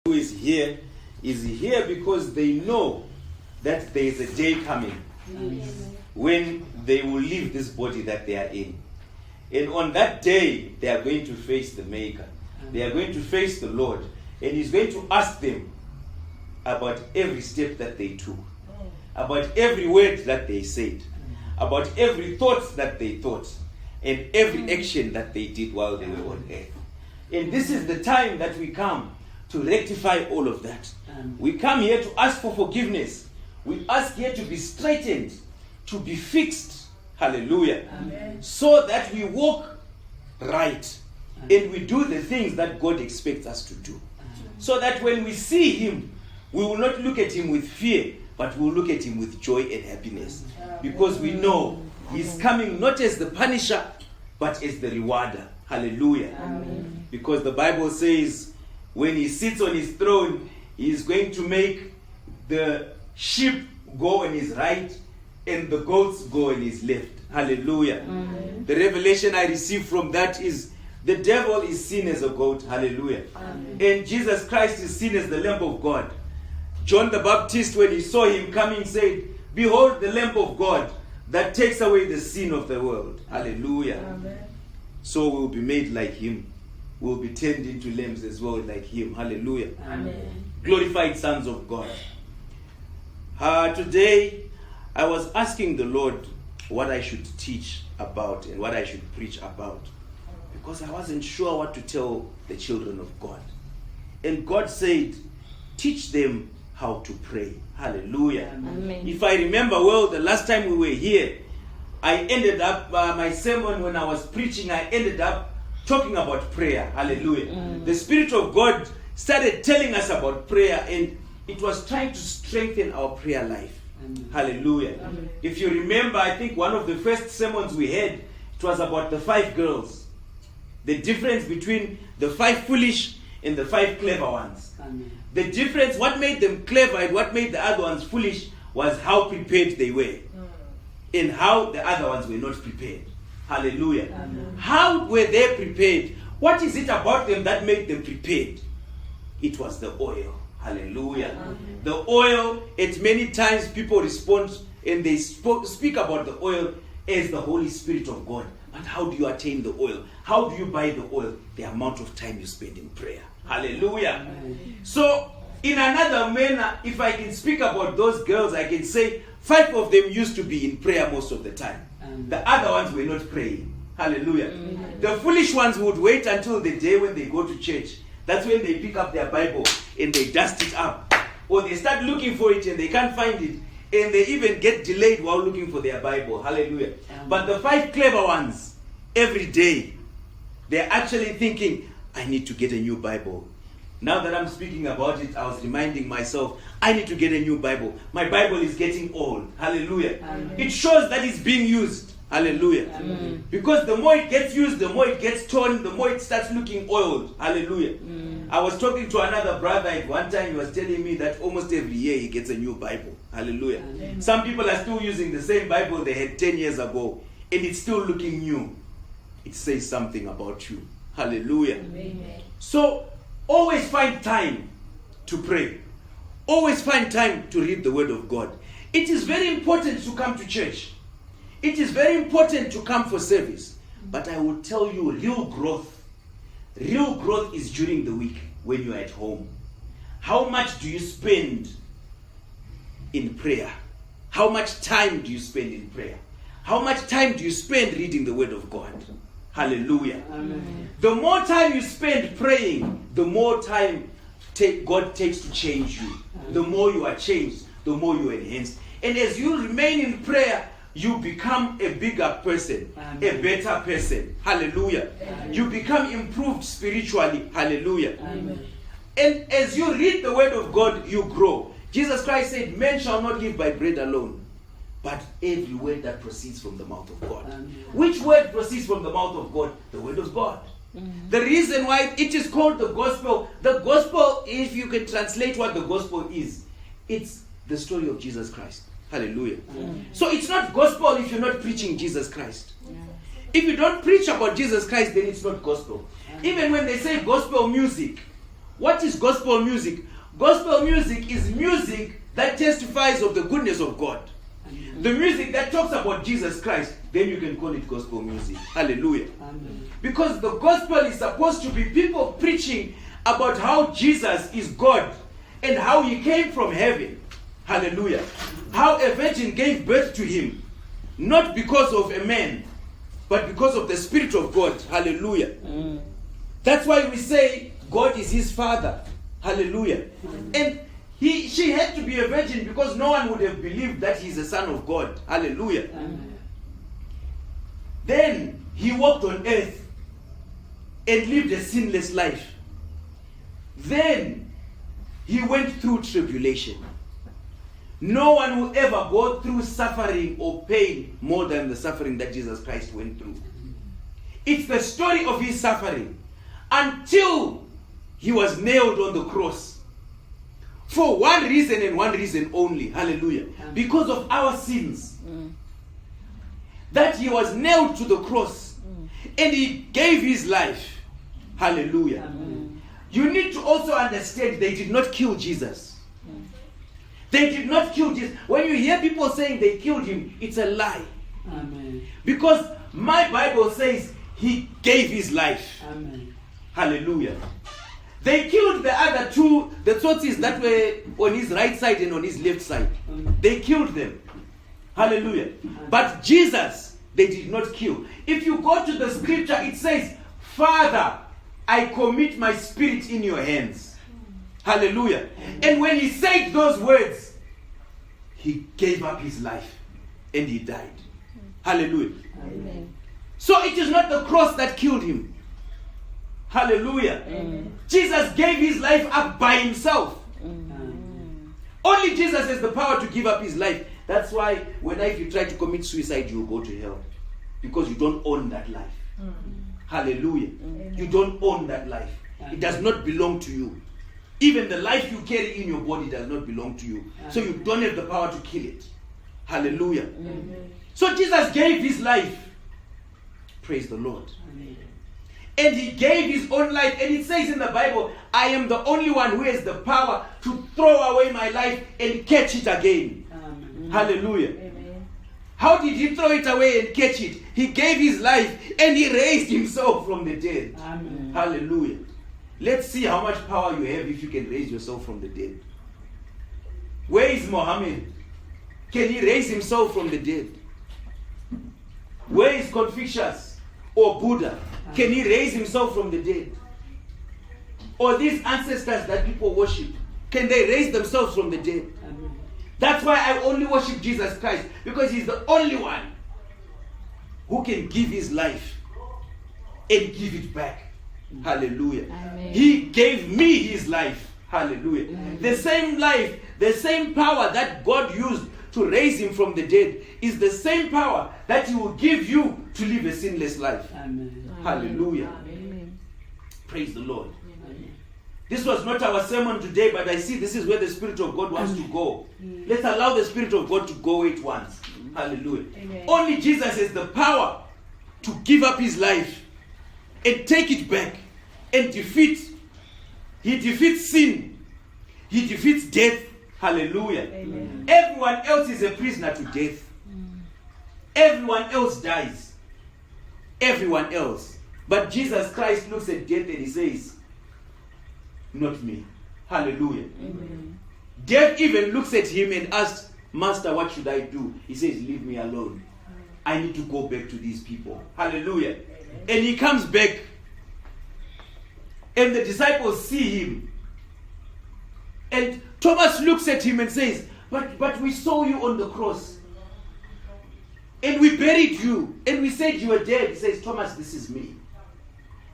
who is here because they know that there is a day coming when they will leave this body that they are in. And on that day, they are going to face the Maker. They are going to face the Lord. And He's going to ask them about every step that they took, about every word that they said, about every thought that they thought, and every action that they did while they were on earth. And this is the time that we come to rectify all of that. We come here to ask for forgiveness. We ask here to be straightened, to be fixed. Hallelujah. Amen. So that we walk right. And we do the things that God expects us to do. So that when we see Him, we will not look at Him with fear, but we will look at Him with joy and happiness. Because we know He's coming not as the punisher, but as the rewarder. Hallelujah. Amen. Because the Bible says, when He sits on His throne, He is going to make the sheep go on His right and the goats go on His left. Hallelujah. Amen. The revelation I received from that is the devil is seen as a goat. Hallelujah. Amen. And Jesus Christ is seen as the Lamb of God. John the Baptist, when he saw Him coming, said, "Behold the Lamb of God that takes away the sin of the world." Hallelujah. Amen. So we'll be made like Him. We'll be turned into lambs as well like Him. Hallelujah. Amen. Glorified sons of God. Today, I was asking the Lord what I should teach about and what I should preach about, because I wasn't sure what to tell the children of God. And God said, teach them how to pray. Hallelujah. Amen. If I remember well, the last time we were here, I ended up, my sermon when I was preaching, I ended up talking about prayer. Hallelujah. The Spirit of God started telling us about prayer, and it was trying to strengthen our prayer life. Hallelujah. Amen. If you remember, I think one of the first sermons we had, it was about the 5 girls. The difference between the 5 foolish and the 5 clever ones. Amen. The difference, what made them clever and what made the other ones foolish, was how prepared they were. And how the other ones were not prepared. Hallelujah. Amen. How were they prepared? What is it about them that made them prepared? It was the oil. Hallelujah. Amen. The oil, at many times people respond and they speak about the oil as the Holy Spirit of God. But how do you attain the oil? How do you buy the oil? The amount of time you spend in prayer. Hallelujah. Amen. So, in another manner, if I can speak about those girls, I can say 5 of them used to be in prayer most of the time. Amen. The other ones were not praying. Hallelujah. Amen. The foolish ones would wait until the day when they go to church. That's when they pick up their Bible and they dust it up. Or they start looking for it and they can't find it. And they even get delayed while looking for their Bible. Hallelujah. Amen. But the 5 clever ones, every day, they're actually thinking, I need to get a new Bible. Now that I'm speaking about it, I was reminding myself, I need to get a new Bible. My Bible is getting old. Hallelujah. Amen. It shows that it's being used. Hallelujah. Amen. Because the more it gets used, the more it gets torn, the more it starts looking old. Hallelujah. Amen. I was talking to another brother at one time. He was telling me that almost every year he gets a new Bible. Hallelujah. Amen. Some people are still using the same Bible they had 10 years ago, and it's still looking new. It says something about you. Hallelujah. Amen. So, always find time to pray. Always find time to read the Word of God. It is very important to come to church. It is very important to come for service. But I will tell you, real growth is during the week when you are at home. How much do you spend in prayer? How much time do you spend in prayer? How much time do you spend reading the Word of God? Hallelujah. Amen. The more time you spend praying, the more time God takes to change you. The more you are changed, the more you are enhanced. And as you remain in prayer, you become a bigger person, Amen. A better person. Hallelujah. Amen. You become improved spiritually. Hallelujah. Amen. And as you read the Word of God, you grow. Jesus Christ said, "Man shall not live by bread alone, but every word that proceeds from the mouth of God." Amen. Which word proceeds from the mouth of God? The Word of God. Mm-hmm. The reason why it is called the gospel, if you can translate what the gospel is, it's the story of Jesus Christ. Hallelujah. Mm-hmm. So it's not gospel if you're not preaching Jesus Christ. Yeah. If you don't preach about Jesus Christ, then it's not gospel. Mm-hmm. Even when they say gospel music, What is gospel music? Gospel music is music that testifies of the goodness of God. The music that talks about Jesus Christ, then you can call it gospel music. Hallelujah. Amen. Because the gospel is supposed to be people preaching about how Jesus is God and how he came from heaven. Hallelujah. How a virgin gave birth to him, not because of a man, but because of the Spirit of God. Hallelujah. That's why we say God is his father. Hallelujah. And she had to be a virgin because no one would have believed that he's a son of God. Hallelujah. Then he walked on earth and lived a sinless life. Then he went through tribulation. No one will ever go through suffering or pain more than the suffering that Jesus Christ went through. It's the story of his suffering until he was nailed on the cross. For one reason and one reason only. Hallelujah. Because of our sins. That he was nailed to the cross. And he gave his life. Hallelujah. Amen. You need to also understand they did not kill Jesus. They did not kill Jesus. When you hear people saying they killed him, it's a lie. Amen. Because my Bible says he gave his life. Amen. Hallelujah. They killed the other two, the Tsotsis that were on his right side and on his left side. They killed them. Hallelujah. But Jesus, they did not kill. If you go to the scripture, it says, Father, I commit my spirit in your hands. Hallelujah. And when he said those words, he gave up his life and he died. Hallelujah. Amen. So it is not the cross that killed him. Hallelujah. Amen. Jesus gave his life up by himself. Amen. Only Jesus has the power to give up his life. That's why if you try to commit suicide, you will go to hell. Because you don't own that life. Hallelujah. You don't own that life. It does not belong to you. Even the life you carry in your body does not belong to you. So you don't have the power to kill it. Hallelujah. Amen. So Jesus gave his life. Praise the Lord. Amen. And he gave his own life. And it says in the Bible, I am the only one who has the power to throw away my life and catch it again. Amen. Hallelujah. Amen. How did he throw it away and catch it? He gave his life and he raised himself from the dead. Amen. Hallelujah. Let's see how much power you have if you can raise yourself from the dead. Where is Muhammad? Can he raise himself from the dead? Where is Confucius or Buddha? Can he raise himself from the dead? Or these ancestors that people worship, can they raise themselves from the dead? Amen. That's why I only worship Jesus Christ, because he's the only one who can give his life and give it back. Hallelujah. Amen. He gave me his life. Hallelujah. Amen. The same life, the same power that God used to raise him from the dead is the same power that he will give you to live a sinless life. Amen. Hallelujah. Amen. Praise the Lord. Amen. This was not our sermon today, but I see this is where the Spirit of God wants to go. Let's allow the Spirit of God to go it once. Hallelujah. Amen. Only Jesus has the power to give up his life and take it back and defeat. He defeats sin. He defeats death. Hallelujah. Amen. Everyone else is a prisoner to death. Everyone else dies. Everyone else. But Jesus Christ looks at death and he says, not me. Hallelujah. Amen. Death even looks at him and asks, Master, what should I do? He says, leave me alone. I need to go back to these people. Hallelujah. And he comes back. And the disciples see him. And Thomas looks at him and says, but we saw you on the cross. And we buried you. And we said you were dead. He says, Thomas, this is me.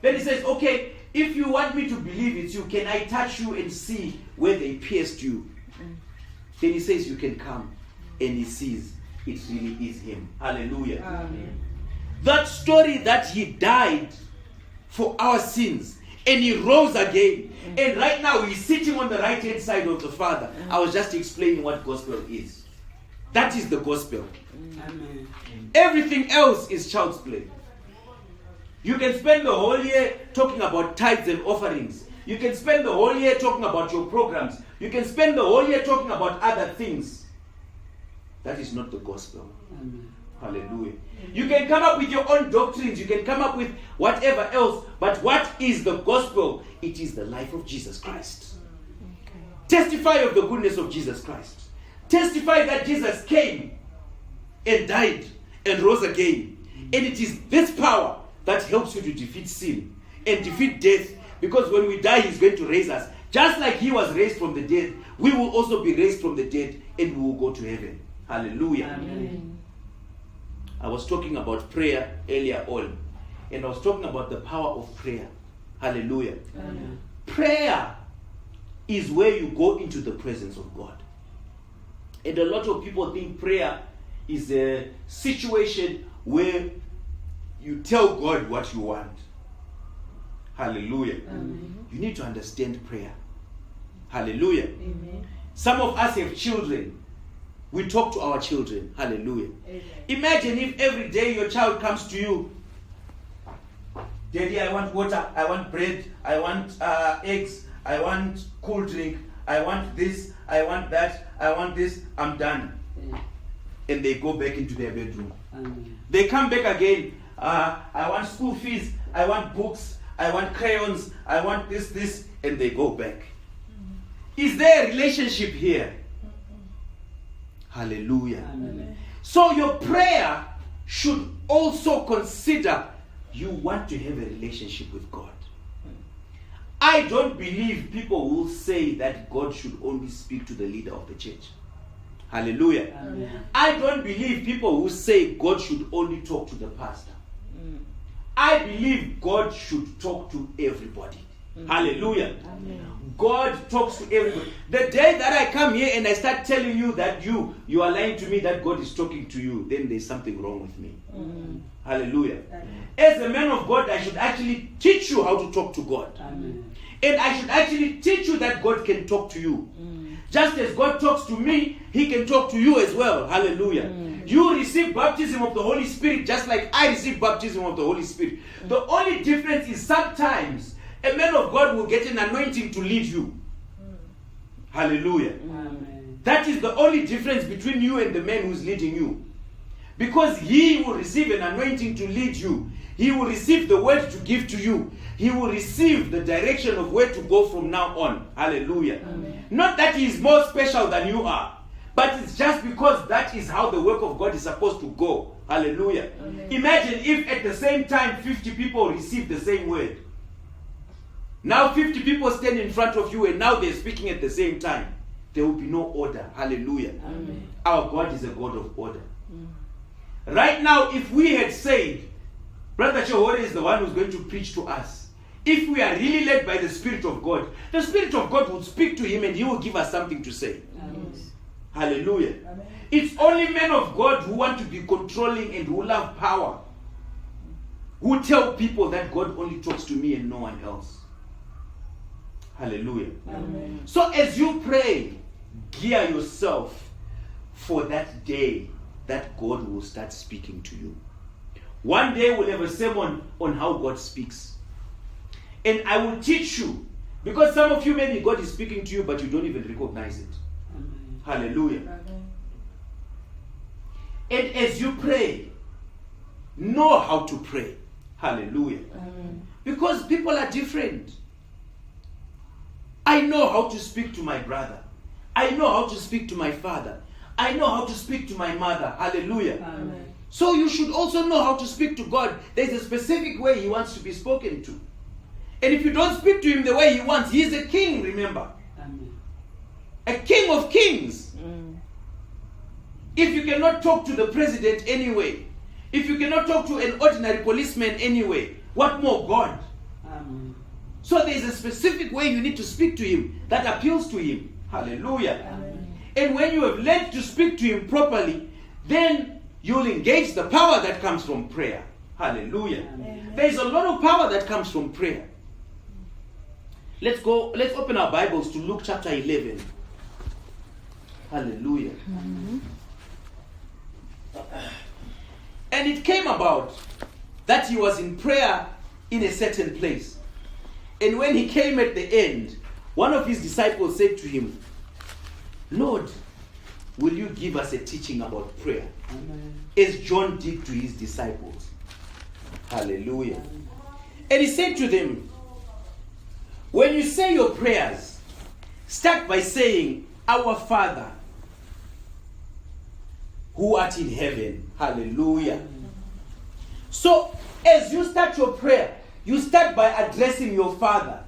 Then he says, okay, if you want me to believe it's you, can I touch you and see where they pierced you? Then he says, you can come. And he sees it really is him. Hallelujah. Amen. That story that he died for our sins and he rose again. And right now he's sitting on the right hand side of the Father. I was just explaining what gospel is. That is the gospel. Amen. Everything else is child's play. You can spend the whole year talking about tithes and offerings. You can spend the whole year talking about your programs. You can spend the whole year talking about other things. That is not the gospel. Amen. Hallelujah. You can come up with your own doctrines. You can come up with whatever else. But what is the gospel? It is the life of Jesus Christ. Testify of the goodness of Jesus Christ. Testify that Jesus came and died and rose again. And it is this power that helps you to defeat sin and defeat death. Because when we die, he's going to raise us. Just like he was raised from the dead, we will also be raised from the dead and we will go to heaven. Hallelujah. Amen. I was talking about prayer earlier on. And I was talking about the power of prayer. Hallelujah. Amen. Prayer is where you go into the presence of God. And a lot of people think prayer is a situation where you tell God what you want. Hallelujah. Amen. You need to understand prayer. Hallelujah. Amen. Some of us have children. We talk to our children. Hallelujah. Amen. Imagine if every day your child comes to you, Daddy, I want water, I want bread, I want eggs, I want cool drink, I want this, I want that, I want this, I'm done. Amen. And they go back into their bedroom. Amen. They come back again. I want school fees, I want books, I want crayons, I want this, and they go back. Is there a relationship here? Hallelujah. Amen. So your prayer should also consider you want to have a relationship with God. I don't believe people will say that God should only speak to the leader of the church. Hallelujah. Amen. I don't believe people who say God should only talk to the pastor. I believe God should talk to everybody. Hallelujah. Amen. God talks to everybody. The day that I come here and I start telling you that you are lying to me that God is talking to you, then there's something wrong with me. Hallelujah. As a man of God, I should actually teach you how to talk to God. Amen. And I should actually teach you that God can talk to you. Just as God talks to me, he can talk to you as well. Hallelujah. You receive baptism of the Holy Spirit just like I receive baptism of the Holy Spirit. The only difference is sometimes a man of God will get an anointing to lead you. Hallelujah. Amen. That is the only difference between you and the man who's leading you. Because he will receive an anointing to lead you. He will receive the word to give to you. He will receive the direction of where to go from now on. Hallelujah. Amen. Not that he is more special than you are, but it's just because that is how the work of God is supposed to go. Hallelujah. Amen. Imagine if at the same time 50 people receive the same word. Now 50 people stand in front of you and now they're speaking at the same time. There will be no order. Hallelujah. Amen. Our God is a God of order. Right now, if we had said, Brother Chowore is the one who's going to preach to us, if we are really led by the Spirit of God, the Spirit of God will speak to him and he will give us something to say. Amen. Hallelujah. Amen. It's only men of God who want to be controlling and who love power, who tell people that God only talks to me and no one else. Hallelujah. Amen. So as you pray, gear yourself for that day that God will start speaking to you. One day we'll have a sermon on how God speaks. And I will teach you. Because some of you, maybe God is speaking to you, but you don't even recognize it. Amen. Hallelujah. Amen. And as you pray, know how to pray. Hallelujah. Amen. Because people are different. I know how to speak to my brother. I know how to speak to my father. I know how to speak to my mother. Hallelujah. Amen. So you should also know how to speak to God. There's a specific way he wants to be spoken to. And if you don't speak to him the way he wants, he is a king, remember. Amen. A king of kings. If you cannot talk to the president anyway, if you cannot talk to an ordinary policeman anyway, what more God? Amen. So there is a specific way you need to speak to him that appeals to him. Hallelujah. Amen. And when you have learned to speak to him properly, then you'll engage the power that comes from prayer. Hallelujah. Amen. There is a lot of power that comes from prayer. Let's open our Bibles to Luke chapter 11. Hallelujah. And it came about that he was in prayer in a certain place. And when he came at the end, one of his disciples said to him, Lord, will you give us a teaching about prayer? Amen. As John did to his disciples. Hallelujah. And he said to them, when you say your prayers, start by saying, Our Father, who art in heaven. Hallelujah. So, as you start your prayer, you start by addressing your Father.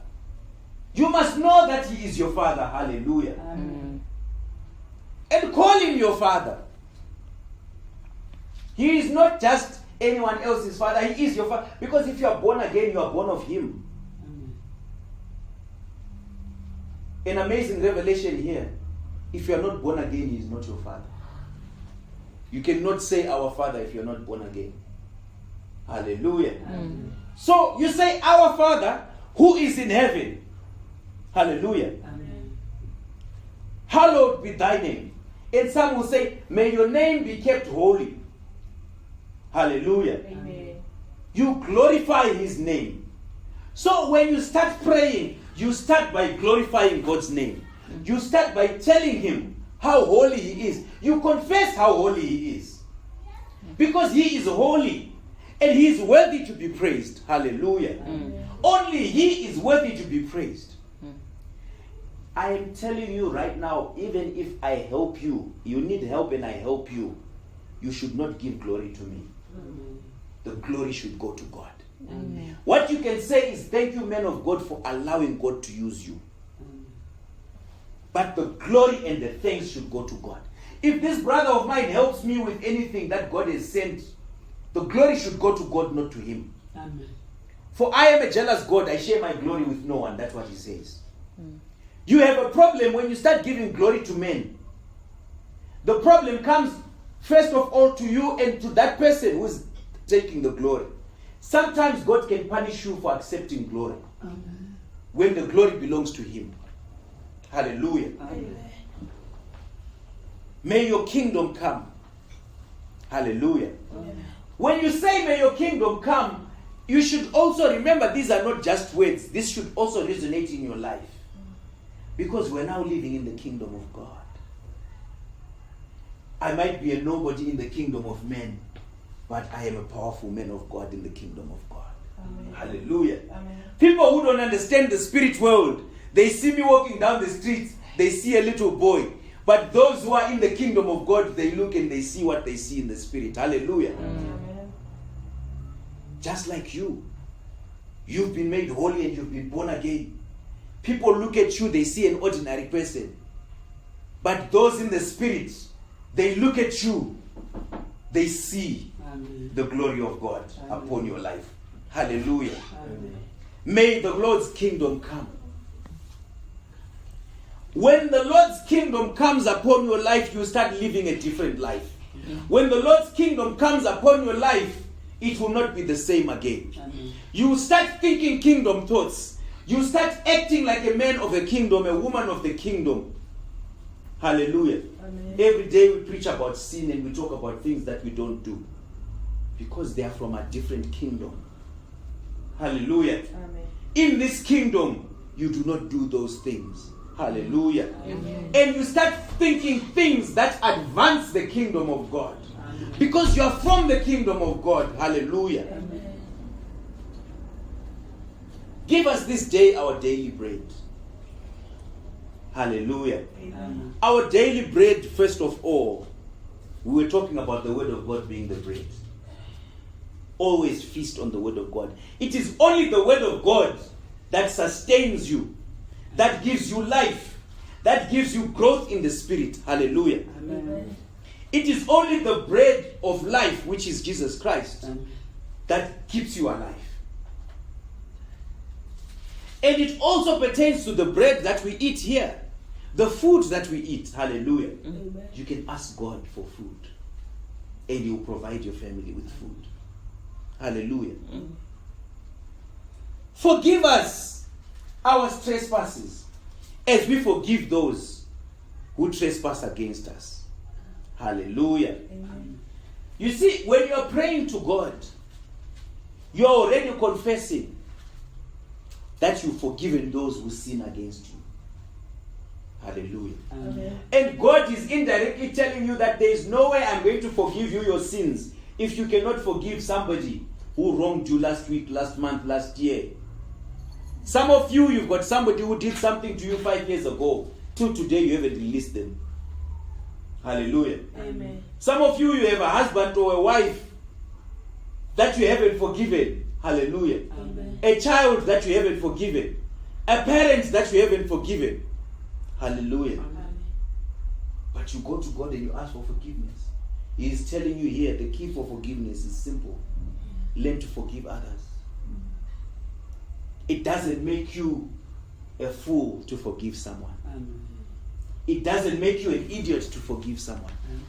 You must know that He is your Father. Hallelujah. Amen. And call Him your Father. He is not just anyone else's Father. He is your Father. Because if you are born again, you are born of Him. Amen. An amazing revelation here. If you are not born again, He is not your Father. You cannot say Our Father if you are not born again. Hallelujah. So you say, Our Father who is in heaven. Hallelujah. Amen. Hallowed be thy name. And some will say, may your name be kept holy. Hallelujah. Amen. You glorify His name. So when you start praying, you start by glorifying God's name. You start by telling Him how holy He is. You confess how holy He is. Because He is holy. And He is worthy to be praised. Hallelujah. Only He is worthy to be praised. I am telling you right now, even if I help you, you need help and I help you, you should not give glory to me. The glory should go to God. Amen. What you can say is, thank you, man of God, for allowing God to use you. But the glory and the thanks should go to God. If this brother of mine helps me with anything that God has sent, the glory should go to God, not to him. Amen. For I am a jealous God. I share my glory with no one. That's what he says. You have a problem when you start giving glory to men. The problem comes first of all to you and to that person who is taking the glory. Sometimes God can punish you for accepting glory when the glory belongs to Him. Hallelujah. Amen. May your kingdom come. Hallelujah. When you say may your kingdom come, you should also remember these are not just words. This should also resonate in your life. Because we're now living in the kingdom of God. I might be a nobody in the kingdom of men, but I am a powerful man of God in the kingdom of God. Amen. Hallelujah. Amen. People who don't understand the spirit world, they see me walking down the streets, they see a little boy. But those who are in the kingdom of God, they look and they see what they see in the spirit. Hallelujah. Amen. Just like you. You've been made holy and you've been born again. People look at you, they see an ordinary person. But those in the spirit, they look at you, they see Amen. the glory of God upon your life. Hallelujah. Amen. May the Lord's kingdom come. When the Lord's kingdom comes upon your life, you start living a different life. When the Lord's kingdom comes upon your life, it will not be the same again. Amen. You start thinking kingdom thoughts. You start acting like a man of the kingdom, a woman of the kingdom. Hallelujah. Amen. Every day we preach about sin and we talk about things that we don't do. Because they are from a different kingdom. Hallelujah. Amen. In this kingdom, you do not do those things. Hallelujah. Amen. And you start thinking things that advance the kingdom of God. Because you are from the kingdom of God. Hallelujah. Amen. Give us this day our daily bread. Hallelujah. Amen. Our daily bread, first of all, we were talking about the word of God being the bread. Always feast on the word of God. It is only the word of God that sustains you, that gives you life, that gives you growth in the spirit. Hallelujah. Amen. It is only the bread of life, which is Jesus Christ, Amen. that keeps you alive. And it also pertains to the bread that we eat here. The food that we eat. Hallelujah. Amen. You can ask God for food. And He will provide your family with food. Hallelujah. Forgive us our trespasses as we forgive those who trespass against us. Hallelujah. Amen. You see, when you are praying to God, you are already confessing that you've forgiven those who sin against you. Hallelujah. Amen. And God is indirectly telling you that there is no way I'm going to forgive you your sins if you cannot forgive somebody who wronged you last week, last month, last year. Some of you, you've got somebody who did something to you 5 years ago. Till today, you haven't released them. Hallelujah. Amen. Some of you, you have a husband or a wife that you haven't forgiven. Hallelujah. Amen. A child that you haven't forgiven. A parent that you haven't forgiven. Hallelujah. Amen. But you go to God and you ask for forgiveness. He is telling you here, the key for forgiveness is simple. Learn to forgive others. It doesn't make you a fool to forgive someone. Amen. It doesn't make you an idiot to forgive someone. Amen.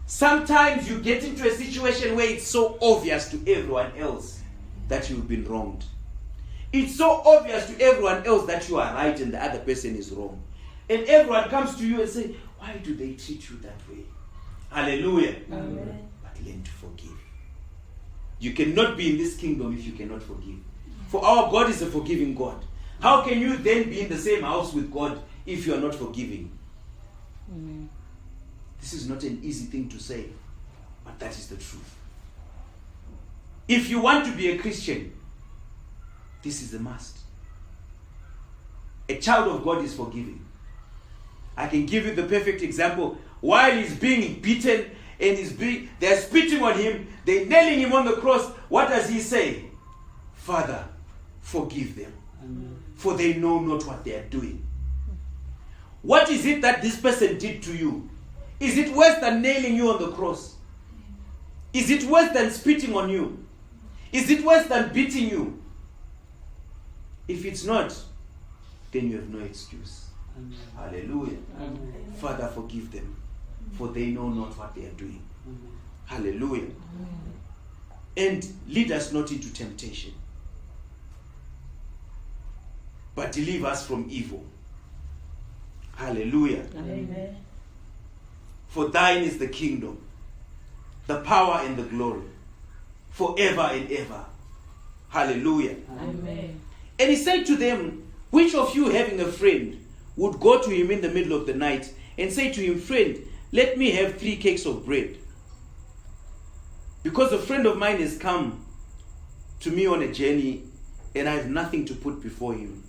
Sometimes you get into a situation where it's so obvious to everyone else that you've been wronged. It's so obvious to everyone else that you are right and the other person is wrong. And everyone comes to you and say, why do they treat you that way? Hallelujah. Amen. But learn to forgive. You cannot be in this kingdom if you cannot forgive. For our God is a forgiving God. How can you then be in the same house with God if you are not forgiving? Amen. This is not an easy thing to say, but that is the truth. If you want to be a Christian, this is a must. A child of God is forgiving. I can give you the perfect example. While he's being beaten and they're spitting on him, they're nailing him on the cross, what does he say? Father, forgive them, Amen. for they know not what they are doing. What is it that this person did to you? Is it worse than nailing you on the cross? Is it worse than spitting on you? Is it worse than beating you? If it's not, then you have no excuse. Amen. Hallelujah. Amen. Father, forgive them, for they know not what they are doing. Amen. Hallelujah. And lead us not into temptation, but deliver us from evil. Hallelujah. Amen. For thine is the kingdom, the power and the glory, forever and ever. Hallelujah. Amen. And he said to them, which of you having a friend would go to him in the middle of the night and say to him, friend, let me have 3 cakes of bread, because a friend of mine has come to me on a journey and I have nothing to put before him.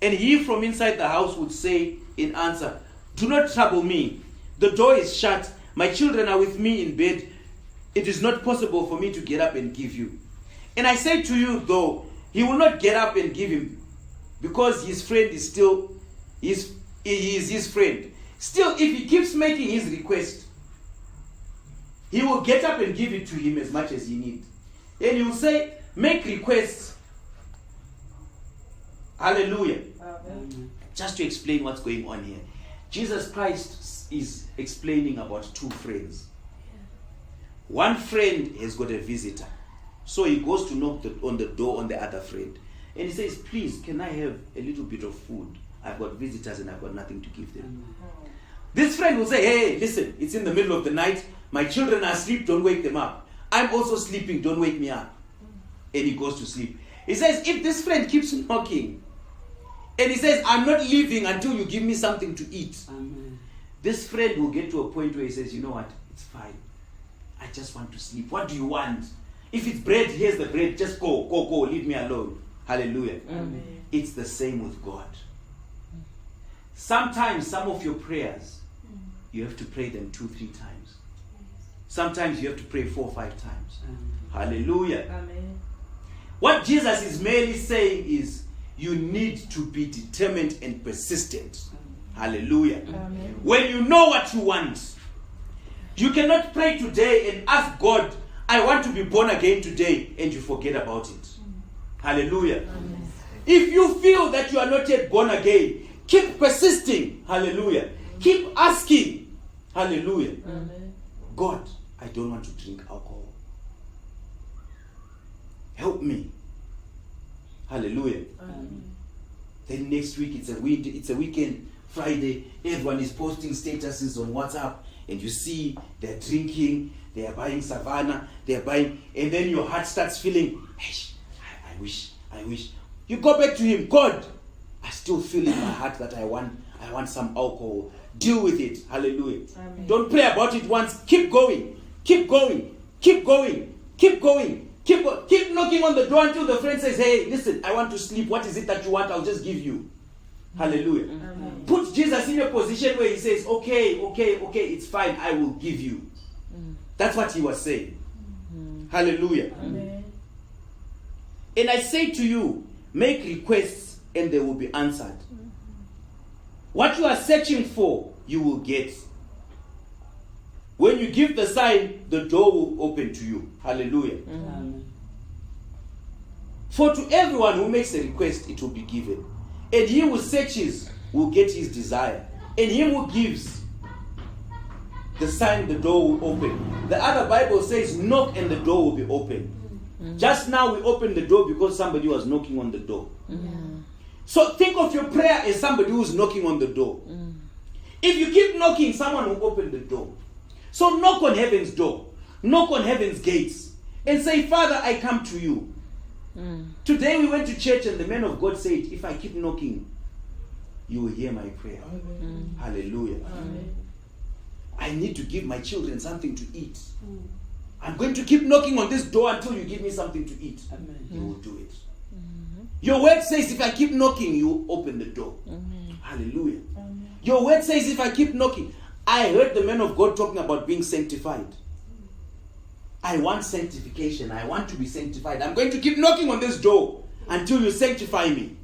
And he from inside the house would say in answer, do not trouble me. The door is shut. My children are with me in bed. It is not possible for me to get up and give you. And I say to you, though, he will not get up and give him, because his friend is still, he is his friend. Still, if he keeps making his request, he will get up and give it to him as much as he needs. And he will say, make requests. Hallelujah. Amen. Just to explain what's going on here. Jesus Christ is explaining about 2 friends. One friend has got a visitor. So he goes to knock on the door on the other friend. And he says, please, can I have a little bit of food? I've got visitors and I've got nothing to give them. Amen. This friend will say, hey, listen, it's in the middle of the night. My children are asleep, don't wake them up. I'm also sleeping, don't wake me up. And he goes to sleep. He says, if this friend keeps knocking, and he says, I'm not leaving until you give me something to eat, Amen. this friend will get to a point where he says, you know what, it's fine. I just want to sleep. What do you want? If it's bread, here's the bread. Just go, leave me alone. Hallelujah. Amen. It's the same with God. Sometimes some of your prayers, you have to pray them 2-3 times. Sometimes you have to pray 4 or 5 times. Amen. Hallelujah. Amen. What Jesus is merely saying is, you need to be determined and persistent. Hallelujah. Amen. When you know what you want, you cannot pray today and ask God, I want to be born again today, and you forget about it. Hallelujah. Amen. If you feel that you are not yet born again, keep persisting. Hallelujah. Keep asking. Hallelujah. Amen. God, I don't want to drink alcohol. Help me. Hallelujah. Amen. Then next week it's a weekend, Friday, everyone is posting statuses on WhatsApp, and you see they're drinking, they are buying savannah, they are buying, and then your heart starts feeling, I wish. You go back to him. God, I still feel in my heart that I want some alcohol. Deal with it. Hallelujah. Amen. Don't pray about it once. Keep going. Keep going. Keep going. Keep going. Keep knocking on the door until the friend says, hey, listen, I want to sleep. What is it that you want? I'll just give you. Hallelujah. Amen. Put Jesus in a position where he says, okay, it's fine. I will give you. That's what he was saying. Hallelujah. Amen. And I say to you, make requests and they will be answered. What you are searching for, you will get. When you give the sign, the door will open to you. Hallelujah. Amen. For to everyone who makes a request, it will be given. And he who searches will get his desire. And him who gives the sign, the door will open. The other Bible says, knock and the door will be open. Just now we opened the door because somebody was knocking on the door. So think of your prayer as somebody who's knocking on the door. If you keep knocking, someone will open the door. So knock on heaven's door. Knock on heaven's gates. And say, Father, I come to you. Today we went to church and the man of God said, if I keep knocking, you will hear my prayer. Hallelujah. I need to give my children something to eat. I'm going to keep knocking on this door until you give me something to eat. Amen. You will do it. Your word says if I keep knocking, you open the door. Hallelujah. Your word says if I keep knocking. I heard the man of God talking about being sanctified. I want sanctification. I want to be sanctified. I'm going to keep knocking on this door until you sanctify me.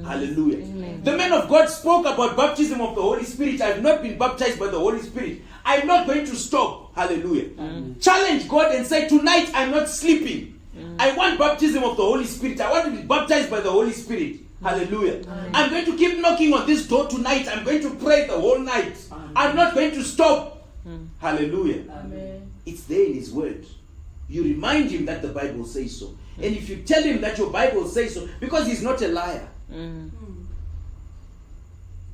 Hallelujah. The man of God spoke about baptism of the Holy Spirit. I've not been baptized by the Holy Spirit. I'm not going to stop. Hallelujah. Challenge God and say, tonight I'm not sleeping. I want baptism of the Holy Spirit. I want to be baptized by the Holy Spirit. Hallelujah. I'm going to keep knocking on this door tonight. I'm going to pray the whole night. I'm not going to stop. Hallelujah. It's there in his word. You remind him that the Bible says so. And if you tell him that your Bible says so, because he's not a liar.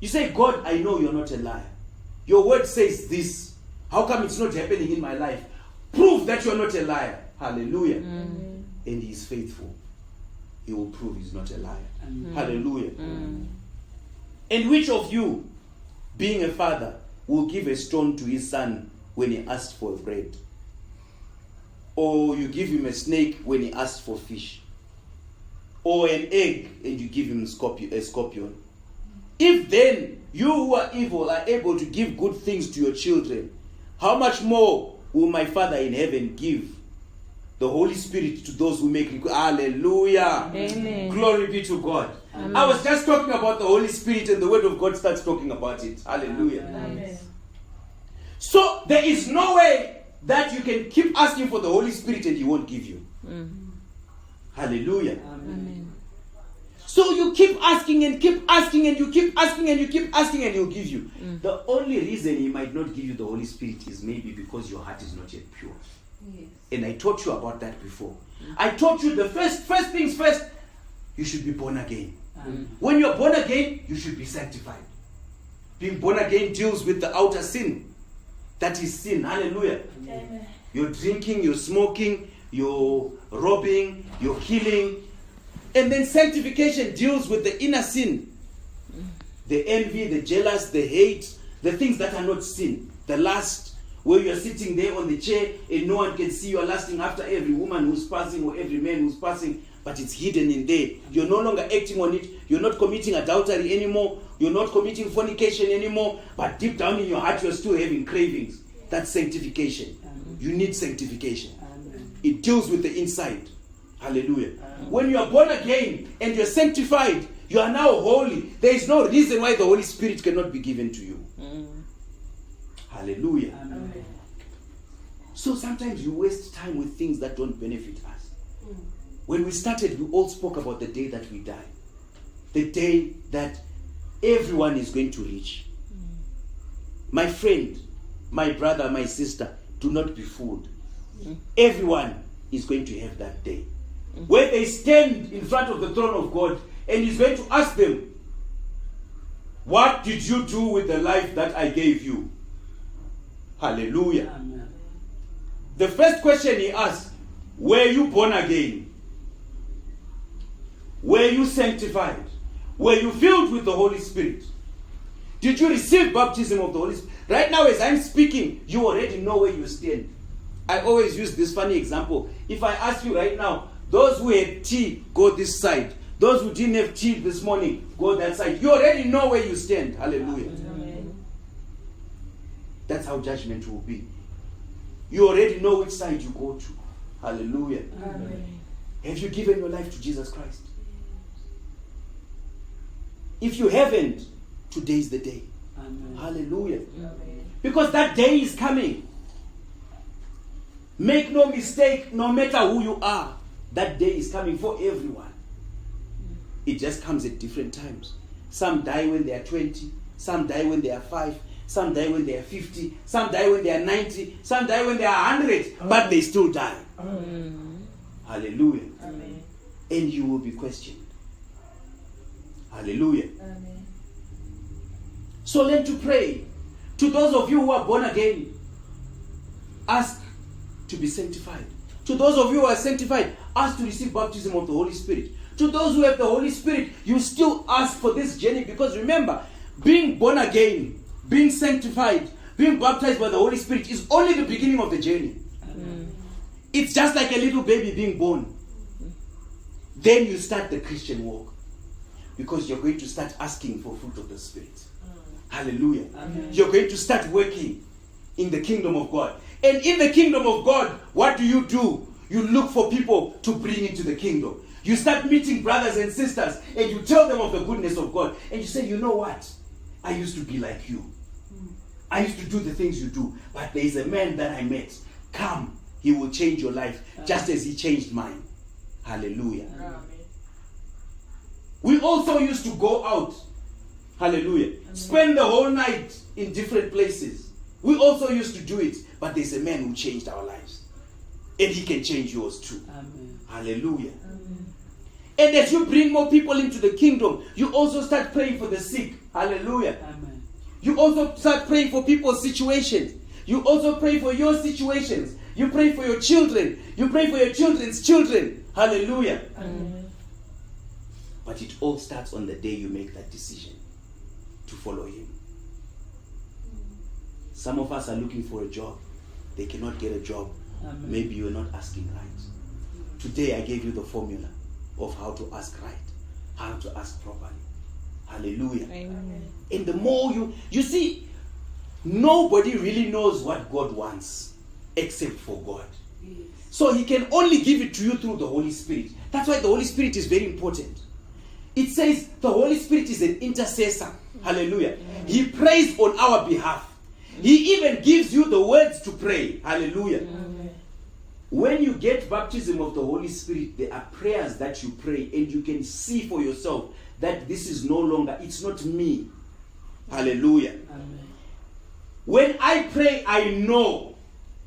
You say, God, I know you're not a liar. Your word says this. How come it's not happening in my life? Prove that you're not a liar. Hallelujah. And he is faithful. He will prove he's not a liar. Hallelujah. And which of you, being a father, will give a stone to his son when he asks for bread? Or you give him a snake when he asks for fish? Or an egg and you give him a scorpion? If then you who are evil are able to give good things to your children, how much more will my Father in heaven give the Holy Spirit to those who make requests? Hallelujah. Amen. Glory be to God. Amen. I was just talking about the Holy Spirit and the Word of God starts talking about it. Hallelujah. Amen. So there is no way that you can keep asking for the Holy Spirit and he won't give you. Hallelujah. Amen. So you keep asking and keep asking and you keep asking and you keep asking and he'll give you. The only reason he might not give you the Holy Spirit is maybe because your heart is not yet pure. Yes. And I taught you about that before. I taught you the first things first, you should be born again. When you're born again, you should be sanctified. Being born again deals with the outer sin. That is sin. Hallelujah. Amen. You're drinking, you're smoking, you're robbing, you're killing. And then sanctification deals with the inner sin. The envy, the jealous, the hate, the things that are not sin. The lust, where you're sitting there on the chair and no one can see you are lusting after every woman who's passing or every man who's passing, but it's hidden in there. You're no longer acting on it. You're not committing adultery anymore. You're not committing fornication anymore. But deep down in your heart, you're still having cravings. That's sanctification. You need sanctification. It deals with the inside. Hallelujah. When you are born again and you're sanctified, you are now holy. There is no reason why the Holy Spirit cannot be given to you. Hallelujah. Amen. So sometimes you waste time with things that don't benefit us. When we started, we all spoke about the day that we die. The day that everyone is going to reach. My friend, my brother, my sister, do not be fooled. Everyone is going to have that day. Where they stand in front of the throne of God and he's going to ask them, what did you do with the life that I gave you? Hallelujah. Amen. The first question he asked, were you born again? Were you sanctified? Were you filled with the Holy Spirit? Did you receive baptism of the Holy Spirit? Right now, as I'm speaking, you already know where you stand. I always use this funny example. If I ask you right now, those who had tea, go this side. Those who didn't have tea this morning, go that side. You already know where you stand. Hallelujah. Amen. That's how judgment will be. You already know which side you go to. Hallelujah. Amen. Have you given your life to Jesus Christ? If you haven't, today is the day. Amen. Hallelujah. Amen. Because that day is coming. Make no mistake, no matter who you are, that day is coming for everyone. It just comes at different times. Some die when they are 20, some die when they are 5, some die when they are 50, some die when they are 90, some die when they are 100, but they still die. Amen. Hallelujah. Amen. And you will be questioned. Hallelujah. Amen. So learn to pray. To those of you who are born again, ask to be sanctified. To those of you who are sanctified, ask to receive baptism of the Holy Spirit. To those who have the Holy Spirit, you still ask for this journey, because remember, being born again, being sanctified, being baptized by the Holy Spirit is only the beginning of the journey. Amen. It's just like a little baby being born. Then you start the Christian walk, because you're going to start asking for fruit of the Spirit. Hallelujah. Amen. You're going to start working in the kingdom of God. And in the kingdom of God, what do? You look for people to bring into the kingdom. You start meeting brothers and sisters, and you tell them of the goodness of God. And you say, you know what? I used to be like you. I used to do the things you do. But there is a man that I met. Come, he will change your life, just as he changed mine. Hallelujah. Amen. We also used to go out. Hallelujah. Spend the whole night in different places. We also used to do it. But there's a man who changed our lives. And he can change yours too. Amen. Hallelujah. Amen. And as you bring more people into the kingdom, you also start praying for the sick. Hallelujah. Amen. You also start praying for people's situations. You also pray for your situations. You pray for your children. You pray for your children's children. Hallelujah. Amen. But it all starts on the day you make that decision to follow him. Some of us are looking for a job. They cannot get a job. Amen. Maybe you're not asking right. Today I gave you the formula of how to ask right, how to ask properly. Hallelujah. Amen. And the more you see, nobody really knows what God wants except for God. So he can only give it to you through the Holy Spirit. That's why the Holy Spirit is very important. It says the Holy Spirit is an intercessor. Hallelujah. He prays on our behalf. He even gives you the words to pray. Hallelujah. Amen. When you get baptism of the Holy Spirit, there are prayers that you pray, and you can see for yourself that this is no longer, it's not me. Hallelujah. Amen. When I pray, I know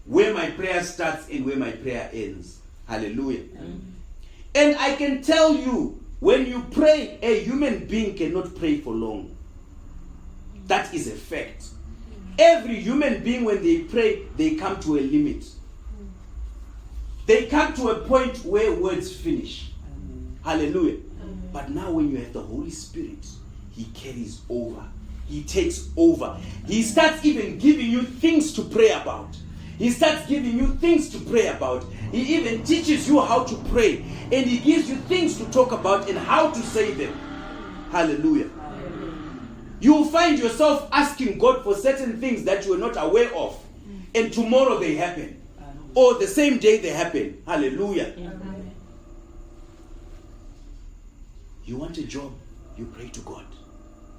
where my prayer starts and where my prayer ends. Hallelujah. And I can tell you, when you pray, a human being cannot pray for long. That is a fact. Every human being, when they pray, they come to a limit. They come to a point where words finish. Amen. Hallelujah. But now when you have the Holy Spirit, he carries over. He takes over. He starts even giving you things to pray about. He starts giving you things to pray about. He even teaches you how to pray. And he gives you things to talk about and how to say them. Hallelujah. You will find yourself asking God for certain things that you are not aware of. And tomorrow they happen. Or the same day they happen. Hallelujah. Amen. You want a job, you pray to God.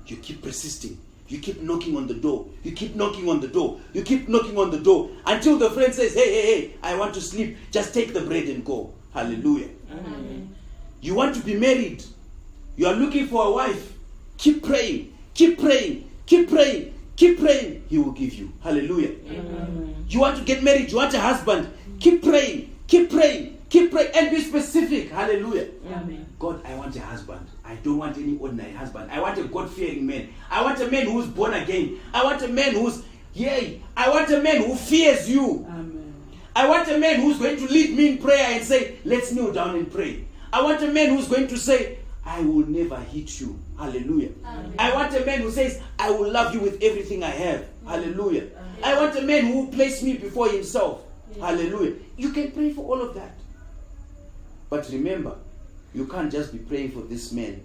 You keep persisting. You keep knocking on the door. You keep knocking on the door. You keep knocking on the door until the friend says, hey, I want to sleep. Just take the bread and go. Hallelujah. Amen. You want to be married. You are looking for a wife. Keep praying. Keep praying. Keep praying. Keep praying. He will give you. Hallelujah. Amen. You want to get married. You want a husband. Keep praying. Keep praying. Keep praying. And be specific. Hallelujah. Amen. God, I want a husband. I don't want any ordinary husband. I want a God-fearing man. I want a man who's born again. I want a man who's, I want a man who fears you. Amen. I want a man who's going to lead me in prayer and say, let's kneel down and pray. I want a man who's going to say, I will never hit you. Hallelujah. Amen. I want a man who says, I will love you with everything I have. Hallelujah. I want a man who will place me before himself. Hallelujah. You can pray for all of that. But remember, you can't just be praying for this man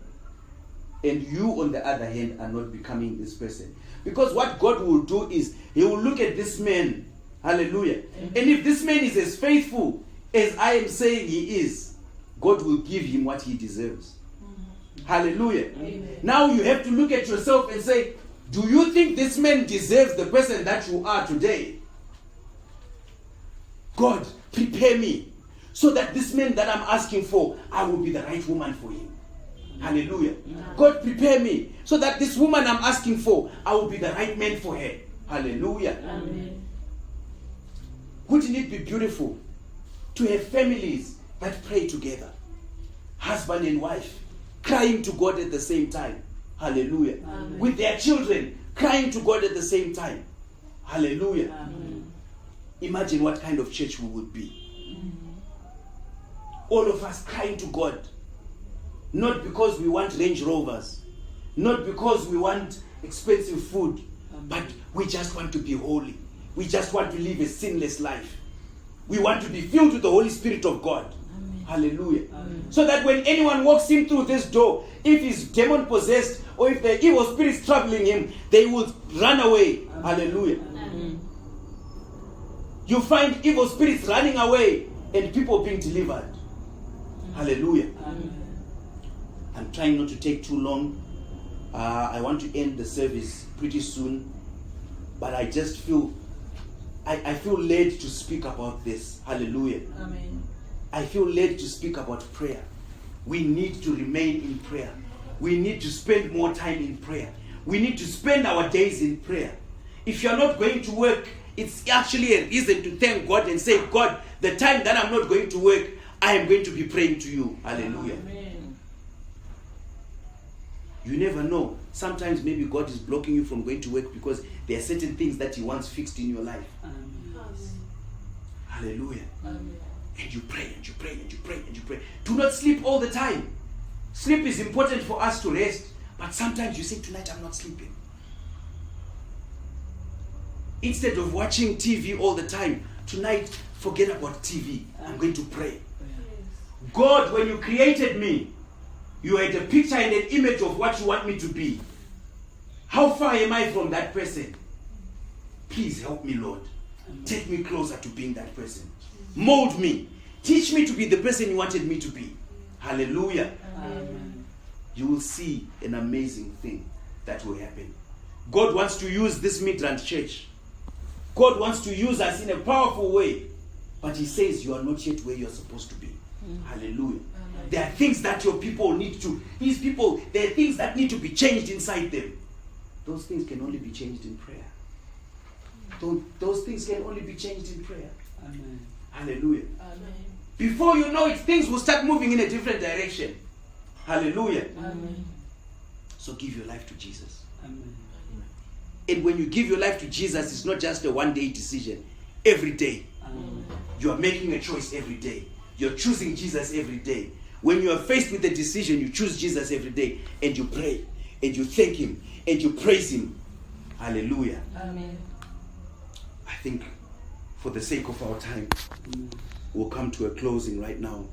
and you, on the other hand, are not becoming this person. Because what God will do is, He will look at this man. Hallelujah. And if this man is as faithful as I am saying he is, God will give him what he deserves. Hallelujah. Amen. Now you have to look at yourself and say, do you think this man deserves the person that you are today? God, prepare me so that this man that I'm asking for, I will be the right woman for him. Hallelujah. God, prepare me so that this woman I'm asking for, I will be the right man for her. Hallelujah. Amen. Wouldn't it be beautiful to have families that pray together? Husband and wife, crying to God at the same time. Hallelujah. Amen. With their children, crying to God at the same time. Hallelujah. Amen. Imagine what kind of church we would be. All of us crying to God. Not because we want Range Rovers. Not because we want expensive food. But we just want to be holy. We just want to live a sinless life. We want to be filled with the Holy Spirit of God. Amen. Hallelujah. Amen. So that when anyone walks in through this door, if he's demon possessed or if the evil spirits troubling him, they will run away. Hallelujah. Amen. You find evil spirits running away and people being delivered. Hallelujah. Amen. I'm trying not to take too long. I want to end the service pretty soon, but I just feel I feel led to speak about this. Hallelujah. Amen. I feel led to speak about prayer. We need to remain in prayer. We need to spend more time in prayer. We need to spend our days in prayer. If you're not going to work, it's actually a reason to thank God and say, God, the time that I'm not going to work, I am going to be praying to you. Hallelujah. Amen. You never know. Sometimes maybe God is blocking you from going to work because there are certain things that He wants fixed in your life. Hallelujah. Amen. And you pray and you pray and you pray and you pray. Do not sleep all the time. Sleep is important for us to rest. But sometimes you say, tonight I'm not sleeping. Instead of watching TV all the time, tonight forget about TV. I'm going to pray. God, when you created me, you had a picture and an image of what you want me to be. How far am I from that person? Please help me, Lord. Take me closer to being that person. Mold me. Teach me to be the person you wanted me to be. Hallelujah. Amen. You will see an amazing thing that will happen. God wants to use this Midrand church. God wants to use us in a powerful way. But He says you are not yet where you're supposed to be. Hallelujah. There are things that your people need to, these people, there are things that need to be changed inside them. Those things can only be changed in prayer. Those things can only be changed in prayer. Amen. Hallelujah. Amen. Before you know it, things will start moving in a different direction. Hallelujah. Amen. So give your life to Jesus. Amen. And when you give your life to Jesus, it's not just a one-day decision. Every day. Amen. You are making a choice every day. You're choosing Jesus every day. When you are faced with a decision, you choose Jesus every day. And you pray. And you thank Him. And you praise Him. Hallelujah. Amen. I think for the sake of our time, Amen. we'll come to a closing right now.